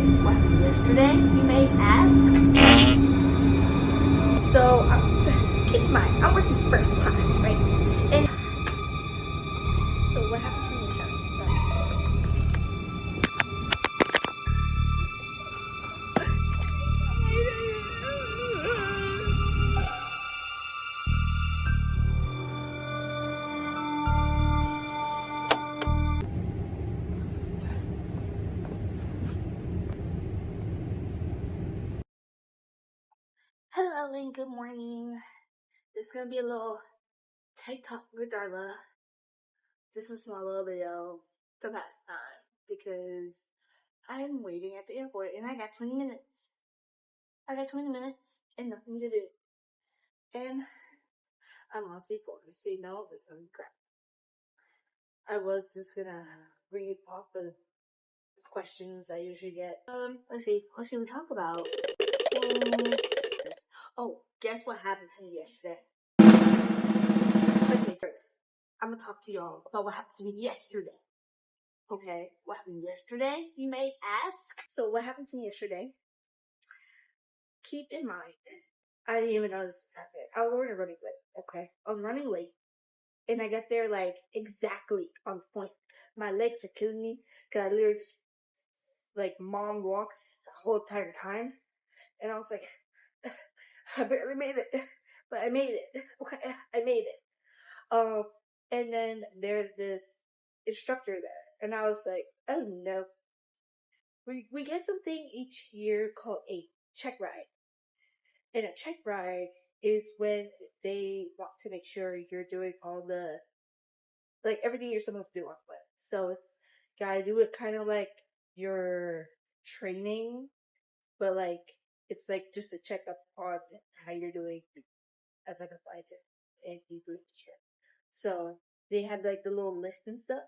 what happened yesterday, you may ask? So, keep in mind, I'm working first class, right? And so what happened to me Hello and good morning. This is gonna be a little TikTok with Darla. Just a small little video to pass time because I'm waiting at the airport and I got 20 minutes. I got 20 minutes and nothing to do. And I'm on C4, so you know it's gonna be crap. I was just gonna read off the questions I usually get. Let's see, what should we talk about? Oh, guess what happened to me yesterday? Okay, first, I'm gonna talk to y'all about what happened to me yesterday. Okay, what happened yesterday, you may ask? So what happened to me yesterday? Keep in mind, I didn't even know this was happening. I was already running late, okay? I was running late, and I got there, like, exactly on point. My legs were killing me, because I literally just, like, mom walked the whole entire time, and I was like, I barely made it, but I made it, okay? I made it. And then there's this instructor there, and I was like, oh no. We get something each year called a check ride. And a check ride is when they want to make sure you're doing all the, like, everything you're supposed to do on foot. So it's gotta do it kind of like your training, but like, it's like just a checkup on how you're doing as like a flight attendant and you do the check. So they had like the little list and stuff,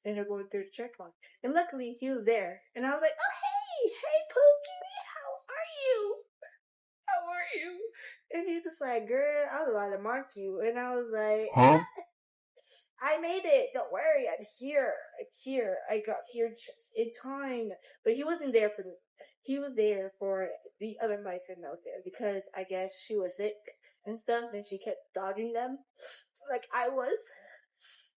and they're going through the check one. And luckily he was there, and I was like, "Oh hey Pookie, how are you? How are you?" And he's just like, "Girl, I was about to mark you," and I was like, Huh? I made it. Don't worry. I'm here. I'm here. I got here just in time. But he wasn't there for me. He was there for the other flight attendant that was there because I guess she was sick and stuff, and she kept dodging them like I was.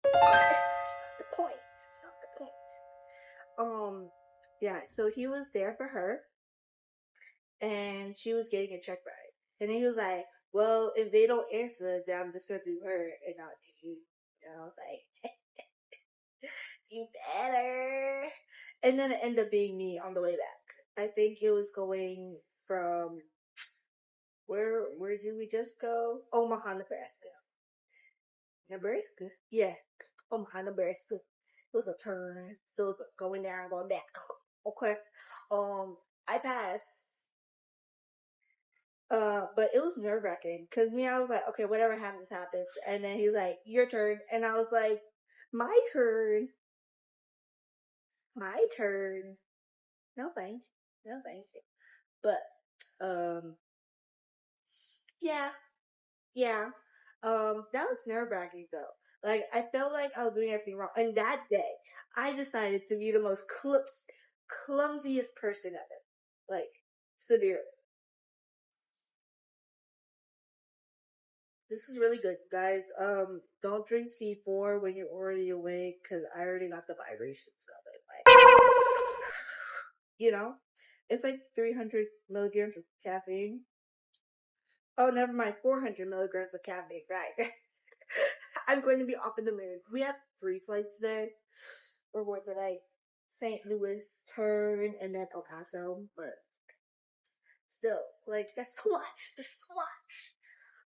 But it's not the point. It's not the point. Yeah. So he was there for her, and she was getting a check ride, and he was like, "Well, if they don't answer, then I'm just gonna do her and not do you." And I was like, you better. And then it ended up being me on the way back. I think it was going from where did we just go? Omaha, Nebraska. Nebraska? Yeah. Omaha, Nebraska. It was a turn. So it was going there and going back. Okay. I passed. But it was nerve wracking. Cause me, I was like, okay, whatever happens, happens. And then he was like, your turn. And I was like, my turn. My turn. No thanks. No thanks. But, yeah, yeah. That was nerve wracking though. Like, I felt like I was doing everything wrong. And that day, I decided to be the most clumsiest person ever. Like, severely. This is really good, guys. Don't drink C4 when you're already awake, cause I already got the vibrations of it. Like, you know? It's like 300 milligrams of caffeine. Oh, never mind, 400 milligrams of caffeine, right? I'm going to be off in the moon. We have 3 flights today. We're going for like St. Louis, turn, and then El Paso, but still, like, that's too much. There's too much.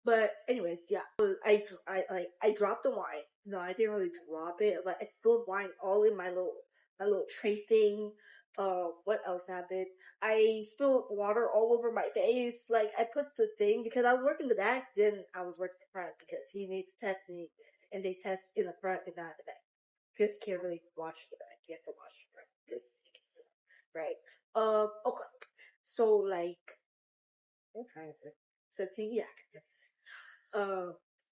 But anyways, yeah, I dropped the wine. No, I didn't really drop it, but I spilled wine all in my little tray thing. What else happened? I spilled water all over my face. Like, I put the thing because I was working the back, then I was working the front because he needs to test me, and they test in the front and not in the back because you can't really watch the back. You have to watch the front because you can see, right? Okay. So like, I'm trying to say. So yeah.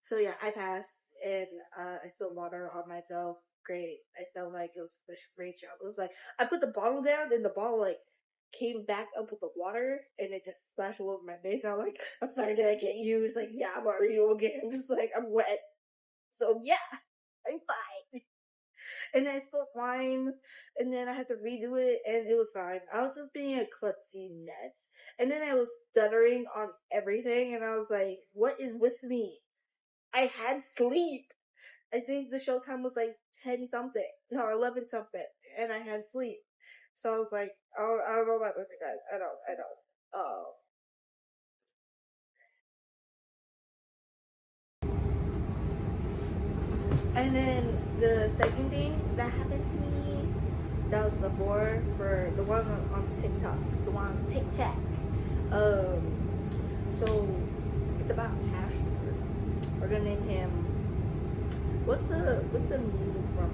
So yeah, I passed, and I spilled water on myself. Great. I felt like it was a great job. It was like I put the bottle down, and the bottle like came back up with the water and it just splashed all over my face. I'm like, I'm sorry, did I get you? He's like, yeah, I'm already okay. I'm just like, I'm wet. So yeah, I'm fine. And then I spilled wine, and then I had to redo it, and it was fine. I was just being a klutzy mess. And then I was stuttering on everything, and I was like, what is with me? I had sleep. I think the show time was like 10 something, no, 11 something, and I had sleep. So I was like, I don't know about this, guys. I don't. Oh. And then the second thing that happened to me, that was before, for the one on TikTok, the one on TikTok. So it's about Pastor. We're gonna name him. What's a meme from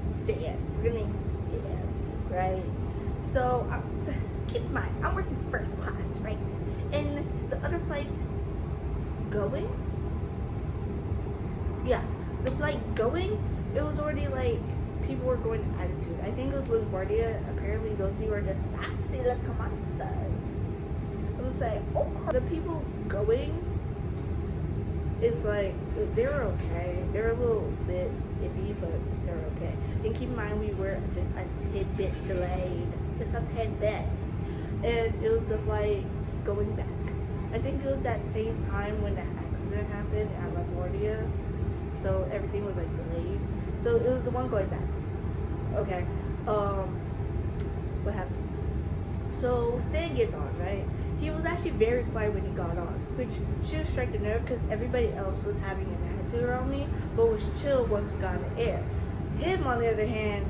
Stan? We're gonna name him Stan, right? So keep in mind, I'm working first class, right? And the other flight going, yeah, the flight going, it was already like people were going to attitude. I think it was LaGuardia. Apparently, those people are just sassy little monsters. It was like, oh, the people going is like, they're okay. They're a little bit iffy, but they're okay. And keep in mind, we were just a tidbit delayed, just a tidbit, and it was the flight going back. I think it was that same time when the accident happened at LaGuardia, so everything was like delayed. So it was the one going back. Okay. What happened? So Stan gets on, right? He was actually very quiet when he got on, which should strike the nerve because everybody else was having an attitude around me, but was chill once we got in the air. Him, on the other hand,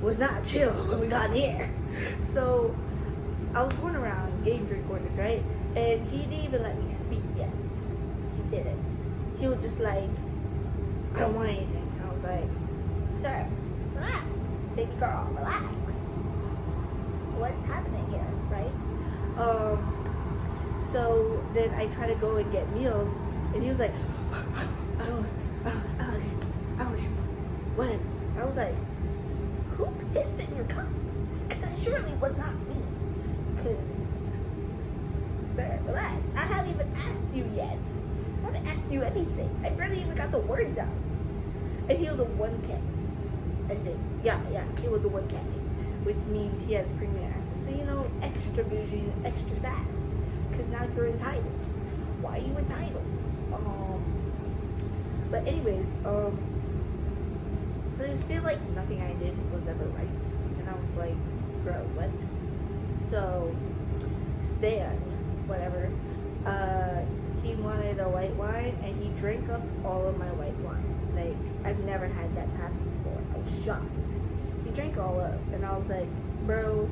was not chill when we got in the air. So I was going around getting drink orders, right? And he didn't even let me speak yet. He didn't. He was just like, I don't want anything. And I was like, sir, relax. Baby girl, relax. What's happening here, right? So then I try to go and get meals, and he was like, I don't what? I was like, who pissed in your cup? Because it surely was not me. Because, sir, relax. I haven't even asked you yet. I haven't asked you anything. I barely even got the words out. And he was a 1K, I think. Yeah, he was a 1K, which means he has premium access. So, you know, extra bougie, extra sass. Because now you're entitled. Why are you entitled? But anyways, so I just feel like nothing I did was ever right. And I was like, bro, what? So, Stan, whatever, he wanted a white wine, and he drank up all of my white wine. Like, I've never had that happen before. I was shocked. He drank all up, and I was like, bro,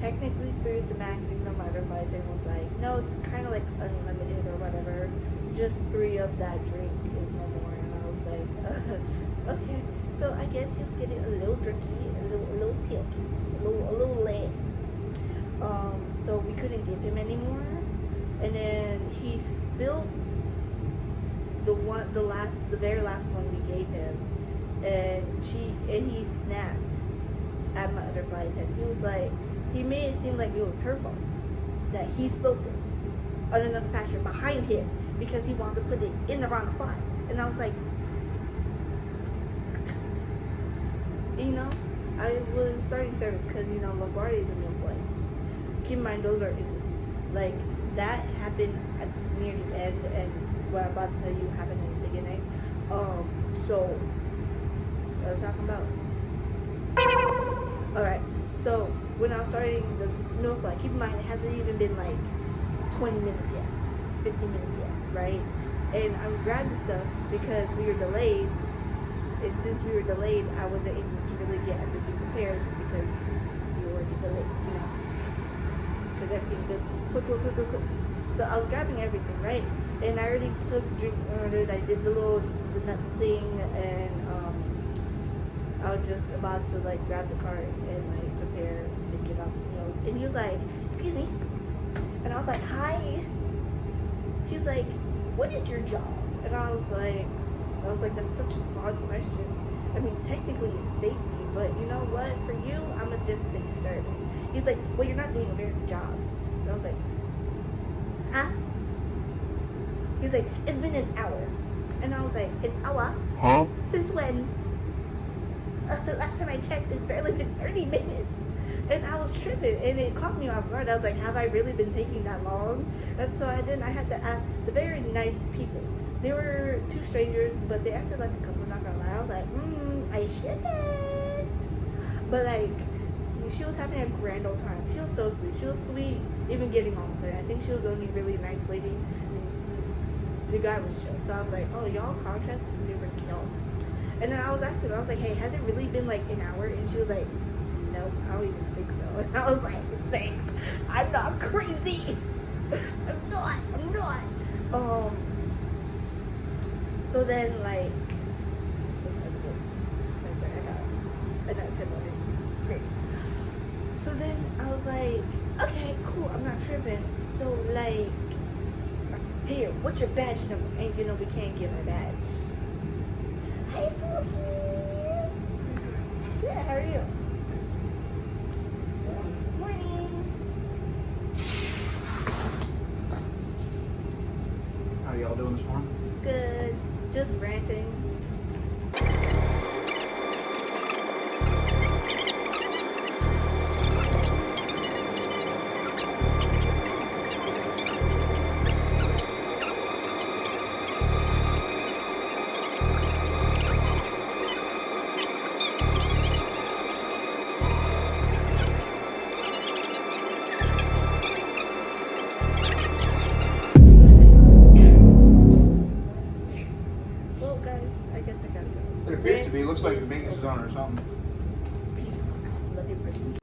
technically 3 is the max, even though my other flight attendant was like, no, it's kind of like unlimited or whatever. Just 3 of that drink is no more. And I was like, okay. So I guess he was getting a little drinky, a little tips, a little late. So we couldn't give him any more. And then he spilled the very last one we gave him, and he snapped at my other flight attendant. He was like, he made it seem like it was her fault that he spilled it on another passenger behind him because he wanted to put it in the wrong spot. And I was like, you know, I was starting service because, you know, LaGuardia is a new flight. Keep in mind, those are instances. Like, that happened near the end, and what I'm about to tell you happened in the beginning. So, what was I talking about? Alright, so when I was starting the new flight, keep in mind, it hasn't even been like 20 minutes yet, 15 minutes yet, right? And I grabbed the stuff because we were delayed. And since we were delayed, I wasn't able to really get everything prepared because we were already delayed, you know. Because everything goes quick. So I was grabbing everything, right? And I already took drink orders. I did the nut thing, and I was just about to like grab the cart and like prepare to get up, you know. And he was like, "Excuse me," and I was like, "Hi." He's like, "What is your job?" And I was like, that's such an odd question. I mean, technically it's safety, but you know what? For you, I'ma just say service. He's like, well, you're not doing a very good job. And I was like, huh? He's like, it's been an hour. And I was like, an hour? Huh? Since when? The last time I checked, it's barely been 30 minutes. And I was tripping, and it caught me off guard. I was like, have I really been taking that long? And so I had to ask the very nice people. They were two strangers, but they acted like a couple, not gonna lie. I was like, I shouldn't. But like, she was having a grand old time. She was so sweet. She was sweet even getting on with her. I think she was the only really nice lady. The guy was chill. So I was like, oh, y'all contrast is super kill. And then I was asking her, I was like, hey, has it really been like an hour? And she was like, nope, I don't even think so. And I was like, thanks. I'm not crazy. I'm not. So then like, I got 10 minutes. Great. So then I was like, okay, cool, I'm not tripping. So like, here, what's your badge number? And you know we can't give my badge. Hey, Pookie. Good, how are you? Morning. How are y'all doing this morning? Good. Just ranting. Well, guys, I guess I gotta go. It appears to be. It looks like the maintenance is on or something. Peace. Love you, Brittany.